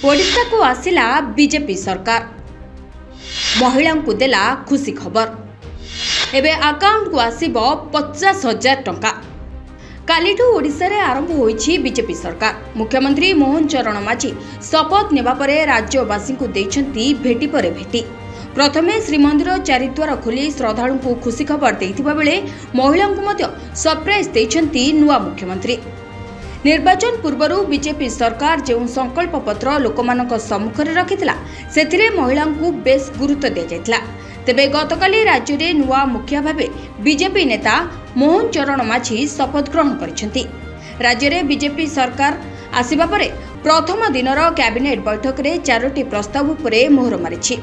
ओडिशा को आसिला बीजेपी सरकार महिला को देला खुशी खबर। एबे अकाउंट को आसिबो 50,000 टंका। कालीठू ओडिशा रे आरंभ होईछि बीजेपी सरकार। मुख्यमंत्री मोहन चरण माझी शपथ नेबा परे राज्यवासी को देइछंती भेटी परे भेटी। प्रथमे श्रीमंदिर चारिद्वार खोली श्रद्धालु को खुशी खबर देइथिबा बेले महिला को मध्य सरप्राइज देइछंती नुआ मुख्यमंत्री। निर्वाचन पूर्वरु बीजेपी सरकार जो संकल्प पत्र लोकमानक सम्मुखरे रखिथिला सेथिरे महिला को बेस गुरुत्व दिया जायतिला। तेबे गतकाली राज्य में नुआ मुखिया भावे बीजेपी नेता मोहन चरण माझी शपथ ग्रहण करिसेंती। राज्य में बीजेपी सरकार आसिबा परे प्रथम दिनर कैबिनेट बैठक में 4टी प्रस्ताव उपरे मोहर मारिछि।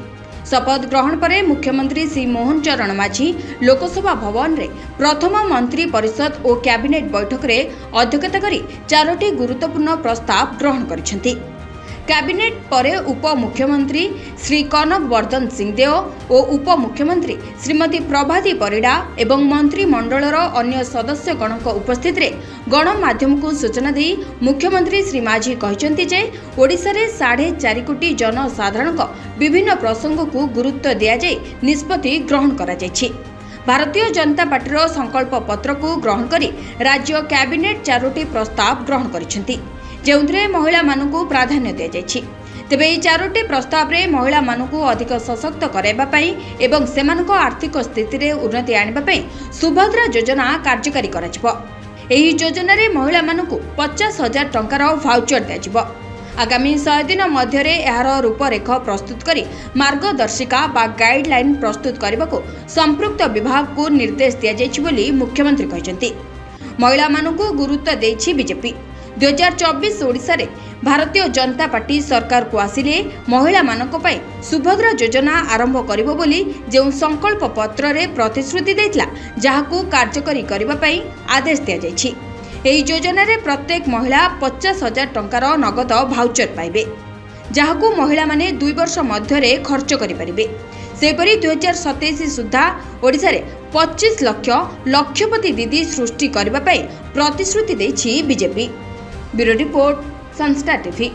शपथ ग्रहण पर मुख्यमंत्री श्री मोहन चरण माझी लोकसभा भवन रे प्रथम मंत्री परिषद और कैबिनेट बैठक रे अध्यक्षता करी 4टी गुरुत्वपूर्ण प्रस्ताव ग्रहण करिसेंती। कैबिनेट परे उप मुख्यमंत्री श्री कनक वर्धन सिंहदेव और उप मुख्यमंत्री श्रीमती प्रभाती परिडा एवं मंत्रिमंडलर अन्य सदस्य गणक उपस्थित रे गणमाध्यम को सूचना दी मुख्यमंत्री श्री माझी कहते जे ओडिशा रे 4.5 कोटी जनसाधारण विभिन्न प्रसंग को गुरुत्व दिया जाय निष्पत्ति ग्रहण करा जायछि। भारतीय जनता पार्टी संकल्प पत्र को ग्रहण करी राज्य कैबिनेट 4टी प्रस्ताव ग्रहण करिसेंती जोंथरे महिला मानकु प्राधान्य दिया जायछि। तेबे এই 4टी प्रस्ताव रे महिला मानकु अधिक सशक्त कराइबा पई एवं सेमानक आर्थिक स्थिति रे उन्नति आनिबा पई सुभद्रा योजना कार्यकारी कराजिबो। एही योजना रे महिला मानकु 50,000 टंकार भाउचर दियाजिबो। आगामी 100 दिन मध्य रे एहार रूपरेख प्रस्तुत करी मार्गदर्शिका बा गाइडलाइन प्रस्तुत करने को संपृक्त विभाग को निर्देश दिया जायछि बोली मुख्यमंत्री कहछन्ती। महिला मानकु गुरुत्व देछि बीजेपी। 2024 ओडिशा रे भारतीय जनता पार्टी सरकार को आसिले महिला मानक पई सुभद्रा योजना आरंभ करिबो बोली जे संकल्प पत्र रे प्रतिश्रुति दैतिला जाहाकू कार्यकारी करिबा पई आदेश दिया जायछि। एही योजना रे प्रत्येक महिला 50,000 टंकार नगद भाउचर पाइबे जाहाकू महिला माने 2 वर्ष मध्य रे खर्च करि परिबे। सेपरी 2027 सुधा ओडिशा रे 25 लाख लक्षपति दीदी सृष्टि करबा पई प्रतिश्रुति दैछि BJP. Bureau report, Sunstar TV.